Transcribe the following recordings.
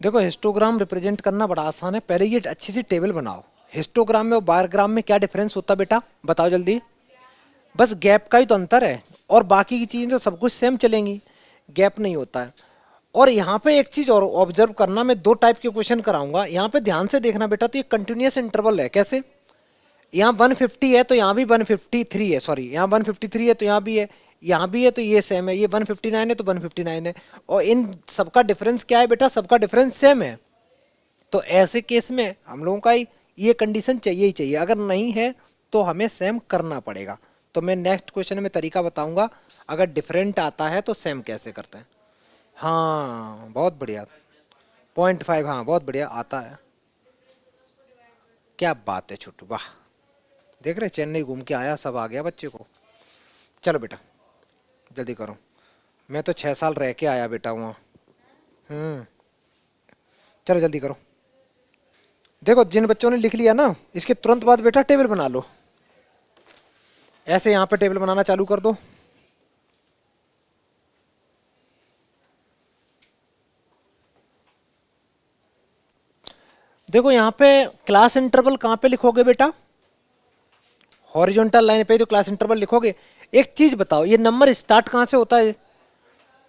देखो histogram represent करना बड़ा आसान है। पहले ये अच्छी सी टेबल बनाओ। हिस्टोग्राम में और बारग्राम में क्या डिफरेंस होता है बेटा, बताओ जल्दी। बस गैप का ही तो अंतर है, और बाकी की चीजें तो सब कुछ सेम चलेंगी, गैप नहीं होता है। और यहाँ पे एक चीज और ऑब्जर्व करना, मैं दो टाइप के क्वेश्चन कराऊंगा, यहाँ पे ध्यान से देखना बेटा। तो ये कंटिन्यूअस इंटरवल है। कैसे? यहाँ 150 है तो यहाँ भी 153 है, सॉरी यहाँ 153 है तो यहाँ भी है, यहाँ भी है तो ये सेम है, ये 159 है तो 159 है। और इन सबका डिफरेंस क्या है बेटा, सबका डिफरेंस सेम है। तो ऐसे केस में हम लोगों का ये कंडीशन चाहिए ही चाहिए। अगर नहीं है तो हमें सेम करना पड़ेगा। तो मैं नेक्स्ट क्वेश्चन में तरीका बताऊंगा, अगर डिफरेंट आता है तो सेम कैसे करते हैं। हाँ बहुत बढ़िया। 0.5, हाँ बहुत बढ़िया आता है। क्या बात है छोटू, वाह। देख रहे चेन्नई घूम के आया, सब आ गया बच्चे को। चलो बेटा जल्दी करो। मैं तो 6 साल रह के आया बेटा वहाँ। हम्म। चलो जल्दी करो। देखो जिन बच्चों ने लिख लिया ना, इसके तुरंत बाद बेटा टेबल बना लो। ऐसे यहाँ पे टेबल बनाना चालू कर दो। देखो यहाँ पे क्लास इंटरवल कहाँ पे लिखोगे बेटा, हॉरिजॉन्टल लाइन पे ही तो क्लास इंटरवल लिखोगे। एक चीज बताओ, ये नंबर स्टार्ट कहाँ से होता है?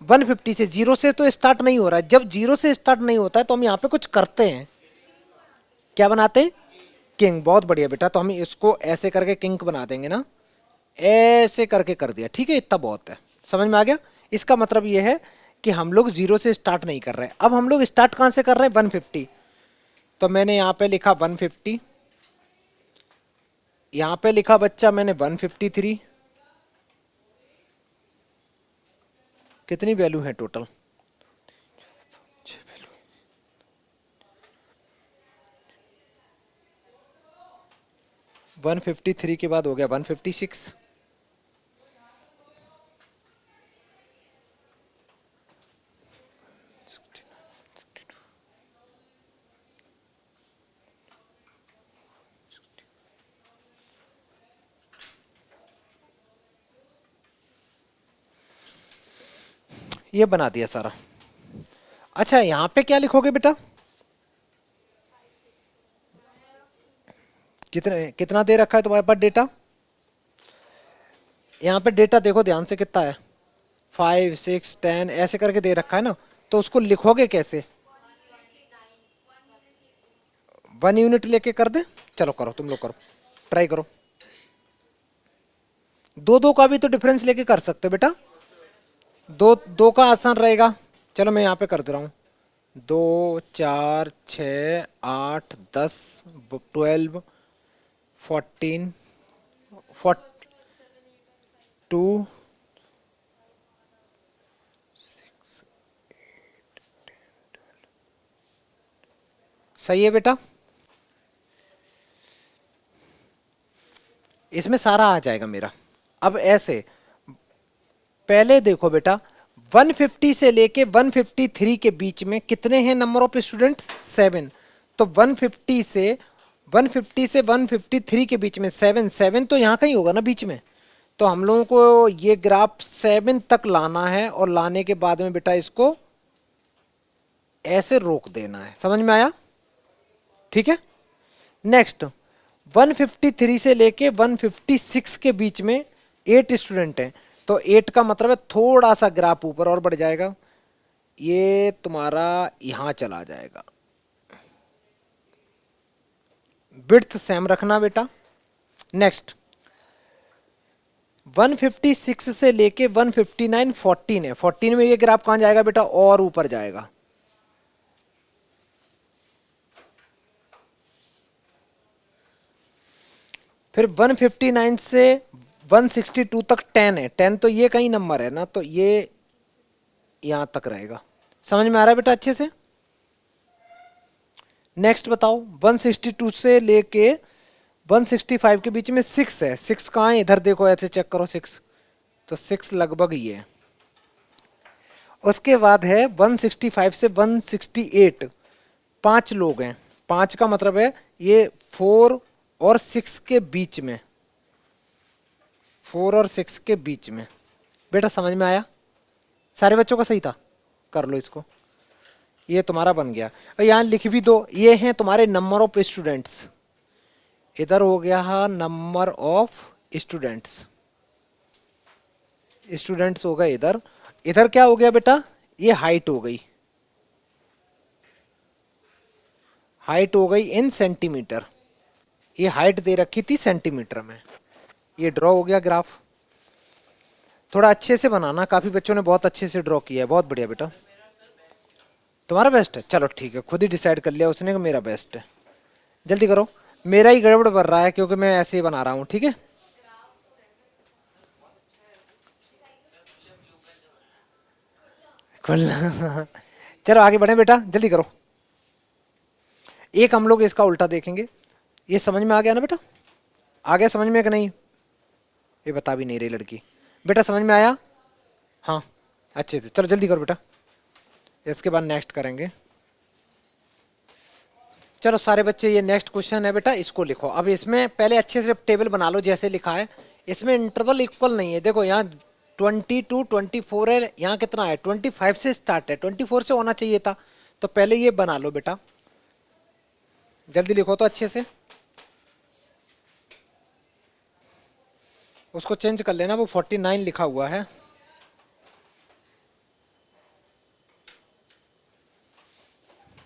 150 से। जीरो से तो स्टार्ट नहीं हो रहा है। जब जीरो से स्टार्ट नहीं होता है तो हम यहाँ पे कुछ करते हैं। क्या बनाते हैं? किंग। बहुत बढ़िया बेटा, तो हम इसको ऐसे करके किंग बना देंगे ना, ऐसे करके कर दिया, ठीक है, इतना बहुत है। समझ में आ गया? इसका मतलब ये है कि हम लोग जीरो से स्टार्ट नहीं कर रहे हैं। अब हम लोग स्टार्ट कहाँ से कर रहे हैं? 150। तो मैंने यहाँ पे लिखा 150, यहाँ पे लिखा बच्चा मैंने 153। कितनी वैल्यू है टोटल? 153 के बाद हो गया 156। ये बना दिया सारा। अच्छा यहाँ पे क्या लिखोगे बेटा? कितने कितना दे रखा है तुम्हारे पास डेटा? यहाँ पे डेटा देखो ध्यान से कितना है, 5 6 10 ऐसे करके दे रखा है ना। तो उसको लिखोगे कैसे? 1 यूनिट लेके कर दे। चलो करो, तुम लोग करो, ट्राई करो। दो दो का भी तो डिफरेंस लेके कर सकते हो बेटा। दो दो का आसान रहेगा। चलो मैं यहाँ पे कर दे रहा हूँ। 2 4 6 8 10 14 42। सही है बेटा, इसमें सारा आ जाएगा मेरा। अब ऐसे पहले देखो बेटा, 150 से लेके 153 के बीच में कितने हैं नंबर ऑफ स्टूडेंट? 7। तो 150 से 153 के बीच में 7 7 तो यहाँ कहीं होगा ना बीच में। तो हम लोगों को ये ग्राफ 7 तक लाना है, और लाने के बाद में बेटा इसको ऐसे रोक देना है। समझ में आया? ठीक है। नेक्स्ट, 153 से लेके 156 के बीच में 8 स्टूडेंट हैं। तो 8 का मतलब है थोड़ा सा ग्राफ ऊपर और बढ़ जाएगा, ये तुम्हारा यहां चला जाएगा। विड्थ सेम रखना बेटा। नेक्स्ट, 156 से लेके 159 14 है। 14 में ये ग्राफ कहां जाएगा बेटा? और ऊपर जाएगा। फिर 159 से 162 तक 10 है। 10 तो ये कहीं नंबर है ना, तो ये यहां तक रहेगा। समझ में आ रहा है बेटा अच्छे से? नेक्स्ट बताओ, 162 से लेके 165 के बीच में 6 है। 6 कहाँ है? इधर देखो, ऐसे चेक करो 6। तो 6 लगभग ये है। उसके बाद है 165 से 168, 5 लोग हैं। 5 का मतलब है ये 4 और 6 के बीच में, 4 और 6 के बीच में। बेटा समझ में आया? सारे बच्चों का सही था? कर लो इसको। ये तुम्हारा बन गया। और यहाँ लिख भी दो, ये हैं तुम्हारे नंबर ऑफ स्टूडेंट्स। इधर हो गया नंबर ऑफ स्टूडेंट्स, स्टूडेंट्स हो गए इधर। इधर क्या हो गया बेटा, ये हाइट हो गई, हाइट हो गई इन सेंटीमीटर। ये हाइट दे रखी थी सेंटीमीटर में। ये ड्रॉ हो गया ग्राफ। थोड़ा अच्छे से बनाना, काफी बच्चों ने बहुत अच्छे से ड्रॉ किया है, बहुत बढ़िया बेटा। तुम्हारा बेस्ट है, चलो ठीक है, खुद ही डिसाइड कर लिया उसने कि मेरा बेस्ट है। जल्दी करो, मेरा ही गड़बड़ बन रहा है क्योंकि मैं ऐसे ही बना रहा हूँ, ठीक है। खुल चलो आगे बढ़े बेटा, जल्दी करो। एक हम लोग इसका उल्टा देखेंगे। ये समझ में आ गया ना बेटा, आ गया समझ में कि नहीं? ये बता भी नहीं रही लड़की। बेटा समझ में आया? हाँ अच्छे से, चलो जल्दी करो बेटा, इसके बाद नेक्स्ट करेंगे। चलो सारे बच्चे, ये नेक्स्ट क्वेश्चन है बेटा, इसको लिखो। अब इसमें पहले अच्छे से टेबल बना लो जैसे लिखा है। इसमें इंटरवल इक्वल नहीं है, देखो यहाँ 22 24 है, यहाँ कितना है 25 से स्टार्ट है, 24 से होना चाहिए था। तो पहले ये बना लो बेटा, जल्दी लिखो तो अच्छे से। उसको चेंज कर लेना, वो 49 लिखा हुआ है।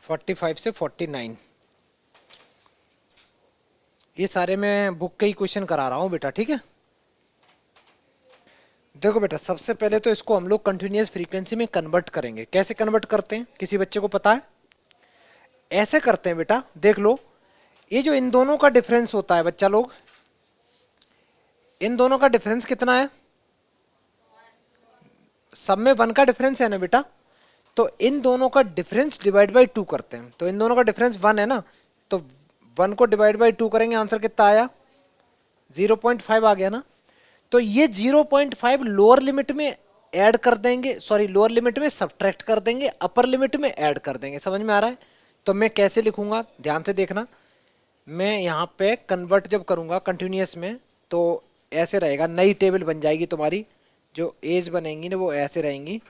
फोर्टी फाइव से 49, ये सारे मैं बुक के ही क्वेश्चन करा रहा हूँ बेटा, ठीक है। देखो बेटा, सबसे पहले तो इसको हम लोग कंटिन्यूअस फ्रीक्वेंसी में कन्वर्ट करेंगे। कैसे कन्वर्ट करते हैं, किसी बच्चे को पता है? ऐसे करते हैं बेटा, देख लो, ये जो इन दोनों का डिफरेंस होता है बच्चा लोग, इन दोनों का डिफरेंस कितना है? सब में 1 का डिफरेंस है ना बेटा। तो इन दोनों का डिफरेंस डिवाइड बाई 2 करते हैं। तो इन दोनों का डिफरेंस 1 है ना, तो 1 को डिवाइड बाई 2 करेंगे, आंसर कितना आया? 0.5 आ गया ना। तो ये 0.5 लोअर लिमिट में ऐड कर देंगे, सॉरी लोअर लिमिट में सब्ट्रैक्ट कर देंगे, अपर लिमिट में ऐड कर देंगे। समझ में आ रहा है? तो मैं कैसे लिखूंगा, ध्यान से देखना। मैं यहाँ पे कन्वर्ट जब करूंगा कंटिन्यूअस में, तो ऐसे रहेगा, नई टेबल बन जाएगी तुम्हारी। जो एज बनेंगी ना वो ऐसे रहेंगी।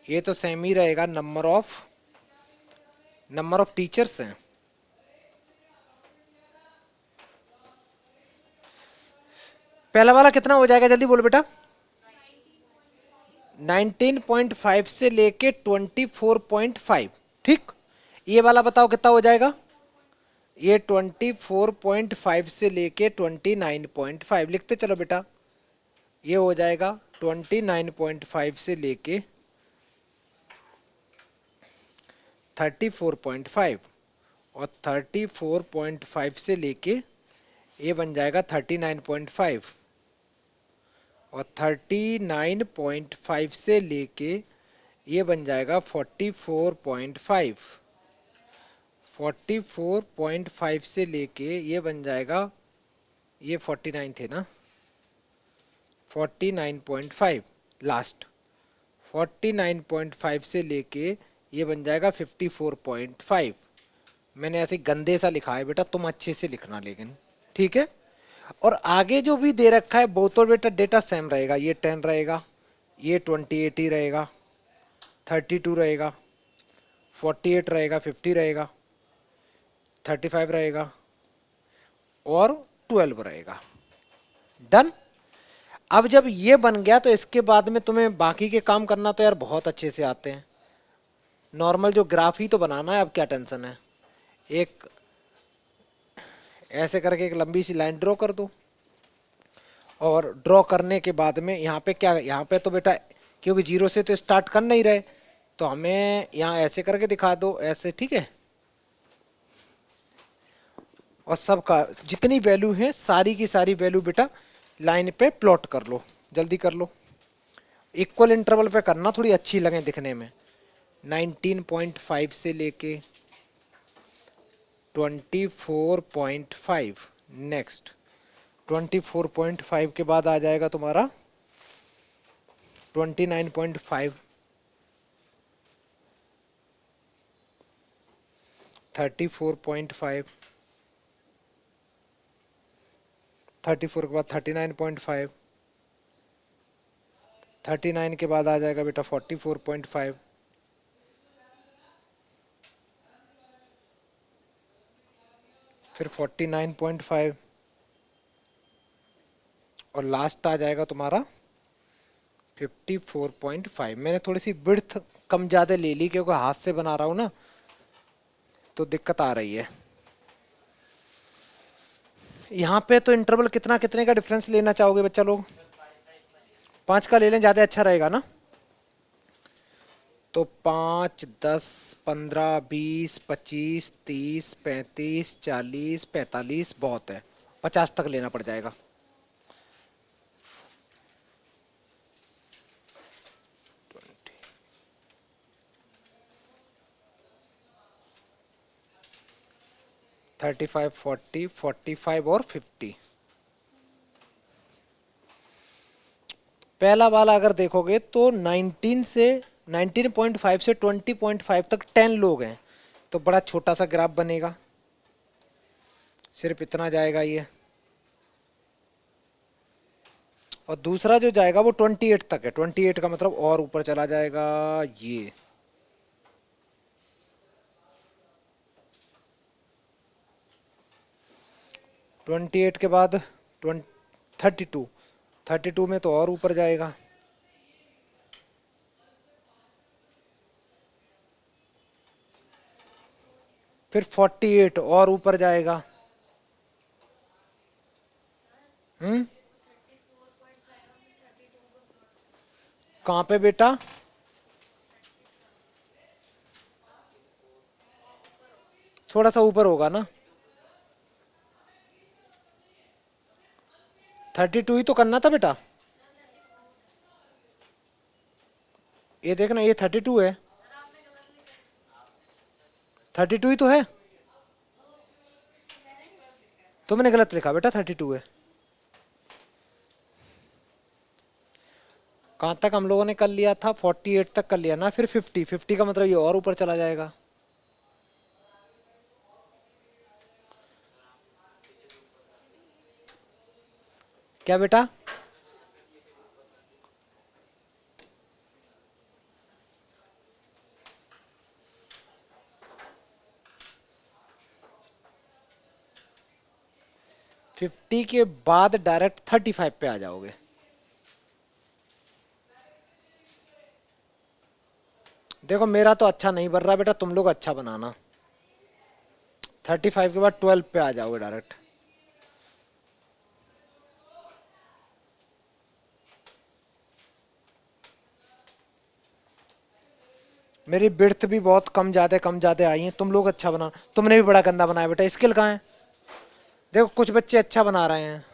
ये तो सेम ही रहेगा, नंबर ऑफ टीचर्स हैं। पहला वाला कितना हो जाएगा, जल्दी बोलो बेटा। 19.5 से लेके 24.5, ठीक। ये वाला बताओ कितना हो जाएगा? ये 24.5 से लेके 29.5 लिखते चलो बेटा। ये हो जाएगा 29.5 से लेके 34.5, और 34.5 से लेके ये बन जाएगा 39.5, और 39.5 से लेके ये बन जाएगा 44.5, 44.5 से लेके ये बन जाएगा, ये 49 थे ना, 49.5 लास्ट, 49.5 से लेके ये बन जाएगा 54.5। मैंने ऐसे गंदे सा लिखा है बेटा, तुम अच्छे से लिखना लेकिन, ठीक है। और आगे जो भी दे रखा है वो तो बेटा डेटा सेम रहेगा। ये 10 रहेगा, ये 28 ही रहेगा, 32 रहेगा, 48 रहेगा, 50 रहेगा, 35 रहेगा, और 12 रहेगा। डन। अब जब ये बन गया तो इसके बाद में तुम्हें बाकी के काम करना तो यार बहुत अच्छे से आते हैं। नॉर्मल जो ग्राफ ही तो बनाना है, अब क्या टेंशन है। एक ऐसे करके एक लंबी सी लाइन ड्रॉ कर दो, और ड्रॉ करने के बाद में यहाँ पे क्या, यहाँ पे तो बेटा क्योंकि 0 से तो स्टार्ट कर नहीं रहे, तो हमें यहाँ ऐसे करके दिखा दो, ऐसे, ठीक है। और सबका जितनी वैल्यू है सारी की सारी वैल्यू बेटा लाइन पे प्लॉट कर लो, जल्दी कर लो। इक्वल इंटरवल पे करना, थोड़ी अच्छी लगे दिखने में। 19.5 से लेके 24.5, नेक्स्ट 24.5 के बाद आ जाएगा तुम्हारा 29.5, 34.5, 34 के बाद 39.5, 39 के बाद आ जाएगा बेटा 44.5, फिर 49.5 और लास्ट आ जाएगा तुम्हारा 54.5। मैंने थोड़ी सी विड्थ कम ज़्यादा ले ली क्योंकि हाथ से बना रहा हूँ ना, तो दिक्कत आ रही है। यहाँ पे तो इंटरवल कितना कितने का डिफरेंस लेना चाहोगे बच्चा लोग? 5 का ले लें, ज़्यादा अच्छा रहेगा ना। तो 5, 10, 15, 20, 25, 30, 35, 40, 45 बहुत है, 50 तक लेना पड़ जाएगा। थर्टी फाइव, 40, 45 और 50। पहला वाला अगर देखोगे तो 19.5 से 20.5 तक 10 लोग हैं, तो बड़ा छोटा सा ग्राफ बनेगा, सिर्फ इतना जाएगा ये। और दूसरा जो जाएगा वो 28 तक है, 28 का मतलब और ऊपर चला जाएगा ये। ट्वेंटी एट के बाद 32, 32 में तो और ऊपर जाएगा। फिर 48 और ऊपर जाएगा। कहाँ पे बेटा? थोड़ा सा ऊपर होगा ना, 32 ही तो करना था बेटा। ये देखना, ये 32 है, 32 ही तो है। तुमने गलत लिखा बेटा, 32 है। कहाँ तक हम लोगों ने कर लिया था? 48 तक कर लिया ना, फिर 50, 50 का मतलब ये और ऊपर चला जाएगा। क्या बेटा? फिफ्टी के बाद डायरेक्ट 35 पे आ जाओगे। देखो मेरा तो अच्छा नहीं बन रहा बेटा, तुम लोग अच्छा बनाना। 35 के बाद 12 पे आ जाओगे डायरेक्ट। मेरी बिर्थ भी बहुत कम ज्यादा आई है, तुम लोग अच्छा बना। तुमने भी बड़ा गंदा बनाया बेटा। स्किल कहाँ है? देखो कुछ बच्चे अच्छा बना रहे हैं,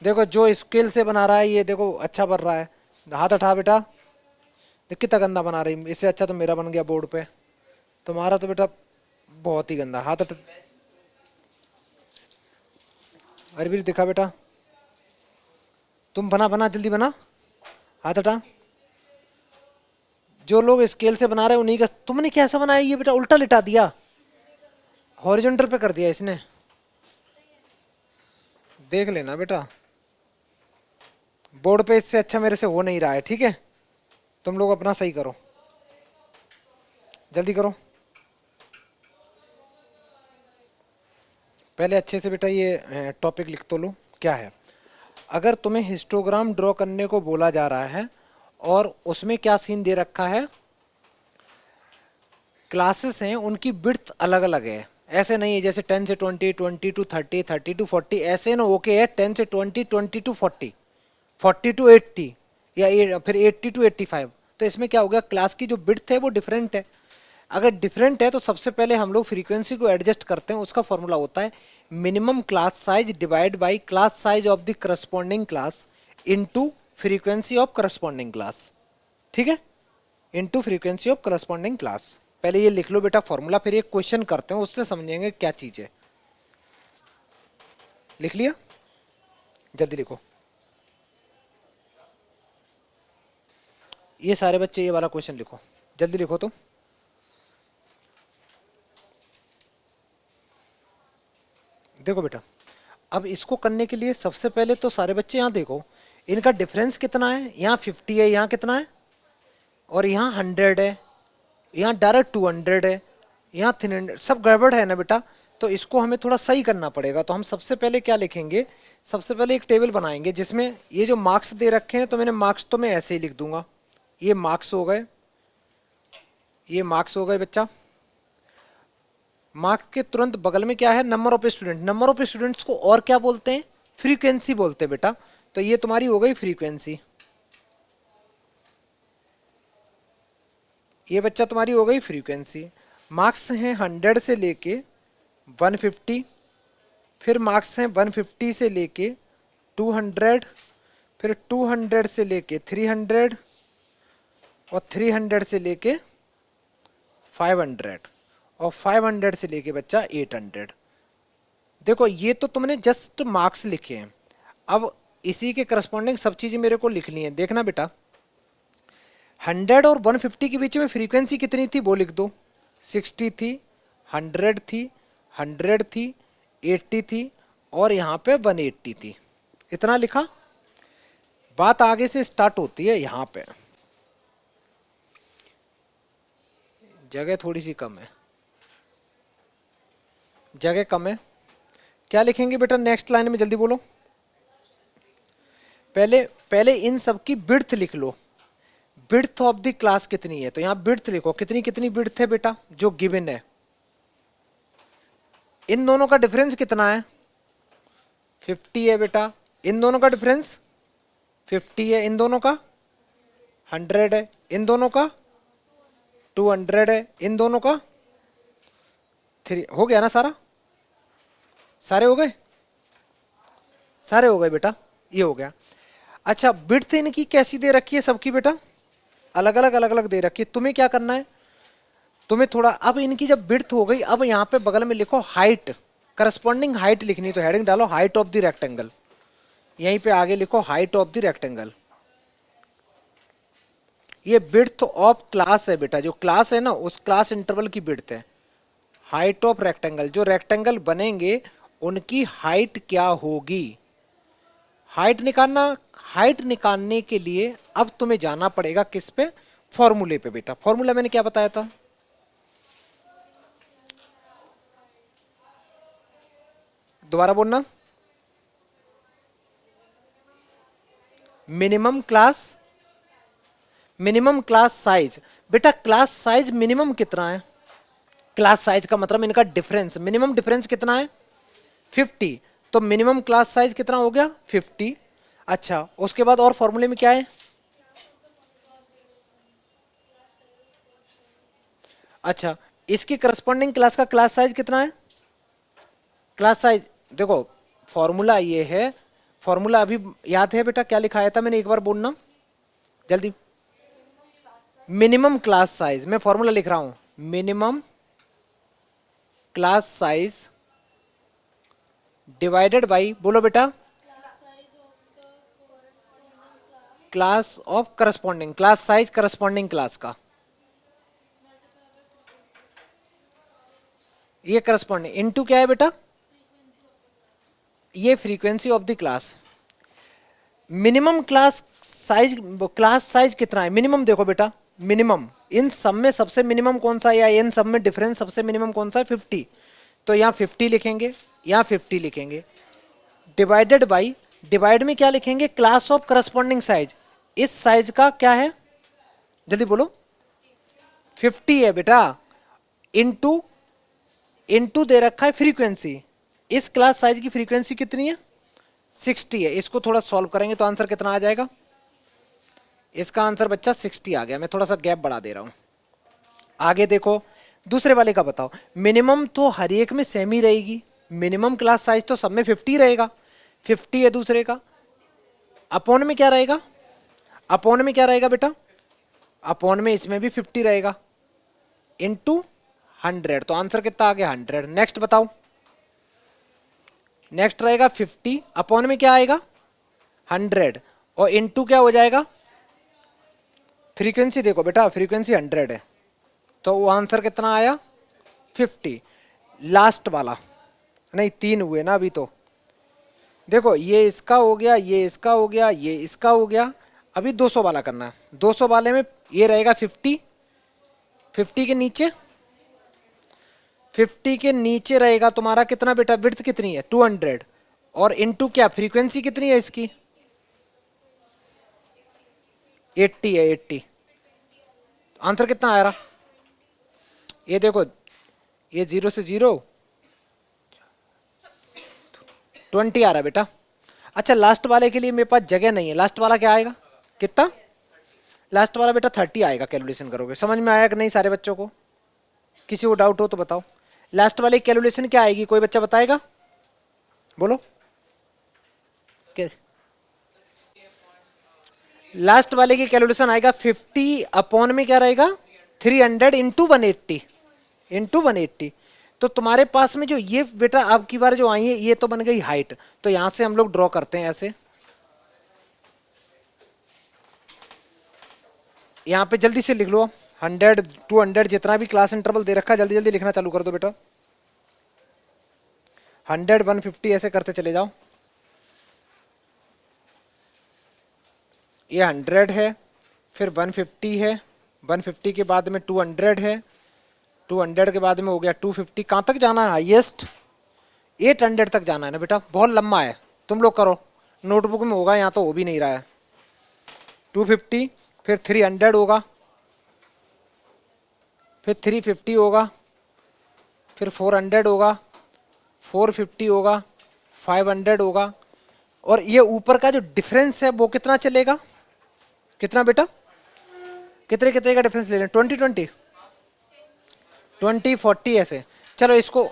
देखो जो स्किल से बना रहा है ये देखो अच्छा बन रहा है। हाथ उठा बेटा, देख कितना गंदा बना रही है। इससे अच्छा तो मेरा बन गया बोर्ड पे, तुम्हारा तो बेटा बहुत ही गंदा। हाथ उठा, अरे भी दिखा बेटा, तुम बना बना जल्दी बना। हाथ हटा। जो लोग स्केल से बना रहे हैं उन्हीं का। तुमने कैसा बनाया ये बेटा? उल्टा लिटा दिया, हॉरिजॉन्टल पे कर दिया इसने। देख लेना बेटा, बोर्ड पे इससे अच्छा मेरे से हो नहीं रहा है, ठीक है? तुम लोग अपना सही करो, जल्दी करो। पहले अच्छे से बेटा ये टॉपिक लिख तो लो क्या है। अगर तुम्हें हिस्टोग्राम ड्रॉ करने को बोला जा रहा है और उसमें क्या सीन दे रखा है, क्लासेस हैं उनकी विड्थ अलग अलग है। ऐसे नहीं है जैसे 10 से 20, 20 टू 30, 30 टू 40, ऐसे ना। ओके है 10 से 20, 20 टू 40, 40 टू 80, या फिर 80 टू 85। तो इसमें क्या हो गया, क्लास की जो विड्थ है वो डिफरेंट है। अगर डिफरेंट है तो सबसे पहले हम लोग फ्रीक्वेंसी को एडजस्ट करते हैं। उसका फॉर्मूला होता है minimum class size divide by class size of the corresponding class into frequency of corresponding class. ठीक है, into frequency of corresponding class. पहले ये लिख लो बेटा फॉर्मूला, फिर एक क्वेश्चन करते हैं उससे समझेंगे क्या चीज है। लिख लिया? जल्दी लिखो। ये सारे बच्चे ये वाला क्वेश्चन लिखो, जल्दी लिखो तुम। देखो बेटा, अब इसको करने के लिए सबसे पहले तो सारे बच्चे यहाँ देखो, इनका डिफरेंस कितना है, यहाँ 50 है, यहाँ कितना है, और यहाँ 100 है, यहाँ डायरेक्ट 200 है, यहाँ 300, सब गड़बड़ है ना बेटा। तो इसको हमें थोड़ा सही करना पड़ेगा। तो हम सबसे पहले क्या लिखेंगे, सबसे पहले एक टेबल बनाएंगे जिसमें ये जो मार्क्स दे रखे हैं, तो मैंने मार्क्स तो मैं ऐसे ही लिख दूंगा, ये मार्क्स हो गए, ये मार्क्स हो गए बच्चा। मार्क्स के तुरंत बगल में क्या है, number of student. Number of students को और क्या बोलते हैं, फ्रीक्वेंसी बोलते हैं बेटा। तो ये तुम्हारी हो गई फ्रीक्वेंसी, ये बच्चा तुम्हारी हो गई फ्रीक्वेंसी। मार्क्स हैं 100 से लेके 150, फिर मार्क्स हैं 150 से लेके 200, फिर 200 से लेके 300, और 300 से लेके 500, और 500 से लेके बच्चा 800। देखो ये तो तुमने जस्ट मार्क्स लिखे हैं, अब इसी के करस्पॉन्डिंग सब चीज़ें मेरे को लिखनी है। देखना बेटा, 100 और 150 के बीच में फ्रीक्वेंसी कितनी थी वो लिख दो, 60 थी, 100 थी, 100 थी, 80 थी, और यहाँ पे 180 थी। इतना लिखा। बात आगे से स्टार्ट होती है, यहाँ पे जगह थोड़ी सी कम है, जगह कम है। क्या लिखेंगे बेटा नेक्स्ट लाइन में, जल्दी बोलो। पहले इन सब की विड्थ लिख लो, विड्थ ऑफ द क्लास कितनी है। तो यहाँ विड्थ लिखो, कितनी कितनी विड्थ है बेटा जो गिवन है। इन दोनों का डिफरेंस कितना है, 50 है बेटा। इन दोनों का डिफरेंस 50 है, इन दोनों का 100 है, इन दोनों का 200 है, इन दोनों का 3। हो गया ना सारा, सारे हो गए, सारे हो गए बेटा, ये हो गया। अच्छा विड्थ इनकी कैसी दे रखी है सबकी बेटा, अलग अलग दे रखी है। तुम्हें क्या करना है, तुम्हें थोड़ा, अब इनकी जब विड्थ हो गई, अब यहाँ पे बगल में लिखो हाइट, करस्पॉन्डिंग हाइट लिखनी। तो हेडिंग डालो हाइट ऑफ द रेक्टेंगल, यहीं पे आगे लिखो हाइट ऑफ द रेक्टेंगल। ये विड्थ ऑफ क्लास है बेटा, जो क्लास है ना उस क्लास इंटरवल की विड्थ है। हाइट ऑफ रेक्टेंगल, जो रेक्टेंगल बनेंगे उनकी हाइट क्या होगी, हाइट निकालना। हाइट निकालने के लिए अब तुम्हें जाना पड़ेगा किस पे, फॉर्मूले पे बेटा। फॉर्मूला मैंने क्या बताया था, दोबारा बोलना, minimum class, minimum class size. बेटा क्लास साइज मिनिमम कितना है, क्लास साइज का मतलब इनका डिफरेंस, मिनिमम डिफरेंस कितना है 50। तो मिनिमम क्लास साइज कितना हो गया 50। अच्छा उसके बाद और फॉर्मूले में क्या है, अच्छा इसकी करस्पॉन्डिंग क्लास का क्लास साइज कितना है, क्लास साइज देखो फॉर्मूला ये है, फॉर्मूला अभी याद है बेटा क्या लिखाया था मैंने, एक बार बोलना जल्दी। मिनिमम क्लास साइज, मैं फॉर्मूला लिख रहा हूं, minimum class size divided by, बोलो बेटा, class of corresponding, class size corresponding class का, ये करस्पॉन्डिंग इनटू क्या है बेटा, ये frequency of the class. Minimum class size कितना है, मिनिमम देखो बेटा, मिनिमम इन सब में सबसे मिनिमम कौन सा है, या इन सब में डिफरेंस सबसे मिनिमम कौन सा है 50। तो यहाँ 50 लिखेंगे, यहाँ 50 लिखेंगे, डिवाइडेड बाई, डिवाइड में क्या लिखेंगे, क्लास ऑफ करस्पॉन्डिंग साइज। इस साइज का क्या है, जल्दी बोलो, 50 है बेटा, इनटू, इनटू दे रखा है फ्रीक्वेंसी। इस क्लास साइज की फ्रीक्वेंसी कितनी है 60 है। इसको थोड़ा सॉल्व करेंगे तो आंसर कितना आ जाएगा, इसका आंसर बच्चा 60 आ गया। मैं थोड़ा सा गैप बढ़ा दे रहा हूं। आगे देखो दूसरे वाले का बताओ, मिनिमम तो हर एक में सेम ही रहेगी, मिनिमम क्लास साइज तो सब में 50 रहेगा, 50 है दूसरे का, अपॉन में क्या रहेगा, अपॉन में क्या रहेगा बेटा, अपॉन में इसमें भी 50 रहेगा, इनटू 100। तो आंसर कितना आ गया 100। नेक्स्ट बताओ, नेक्स्ट रहेगा 50, अपॉन में क्या आएगा 100, और इनटू क्या हो जाएगा, फ्रीक्वेंसी देखो बेटा, फ्रीक्वेंसी 100 है, तो वो आंसर कितना आया 50। लास्ट वाला नहीं, 3 हुए ना अभी तो, देखो ये इसका हो गया, ये इसका हो गया, ये इसका हो गया। अभी 200 वाला करना है। 200 वाले में ये रहेगा 50, 50 के नीचे, 50 के नीचे रहेगा तुम्हारा कितना बेटा, विड्थ कितनी है 200, और इनटू क्या फ्रीक्वेंसी कितनी है इसकी, 80 है 80। आंसर कितना आ रहा, ये देखो, ये 0 से 0 20 आ रहा है बेटा। अच्छा लास्ट वाले के लिए मेरे पास जगह नहीं है, लास्ट वाला क्या आएगा, कितना, लास्ट वाला बेटा 30 आएगा। कैलकुलेशन करोगे, समझ में आया कि नहीं सारे बच्चों को, किसी को डाउट हो तो बताओ। लास्ट वाले कैलकुलेशन क्या आएगी, कोई बच्चा बताएगा, बोलो। लास्ट वाले की कैलकुलेशन आएगा 50 अपॉन में क्या रहेगा 300 इंटू 180, इंटू 180। तो तुम्हारे पास में जो ये बेटा अब की बार जो आई है ये तो बन गई हाइट, तो यहां से हम लोग ड्रॉ करते हैं ऐसे। यहां पे जल्दी से लिख लो 100 200 जितना भी क्लास इंटरवल दे रखा है जल्दी जल्दी लिखना चालू कर दो बेटा। 100 150 ऐसे करते चले जाओ। ये 100 है, फिर 150 है, 150 के बाद में 200 है, 200 के बाद में हो गया 250। कहाँ तक जाना है हाईएस्ट, 800 तक जाना है ना बेटा, बहुत लंबा है। तुम लोग करो, नोटबुक में होगा, यहाँ तो हो भी नहीं रहा है। 250, फिर 300 होगा, फिर 350 होगा, फिर 400 होगा, 450 होगा, 500 होगा। और ये ऊपर का जो डिफरेंस है वो कितना चलेगा, कितना बेटा, कितने कितने का डिफरेंस ले लें, 20 20 20 40 ऐसे। चलो इसको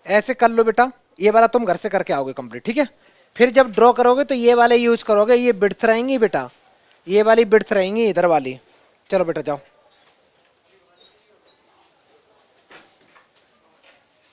ऐसे कर लो बेटा, ये वाला तुम घर से करके आओगे कंप्लीट, ठीक है। फिर जब ड्रॉ करोगे तो ये वाले यूज करोगे, ये बिड्थ रहेंगी बेटा, ये वाली बिड्थ रहेंगी इधर वाली। चलो बेटा जाओ।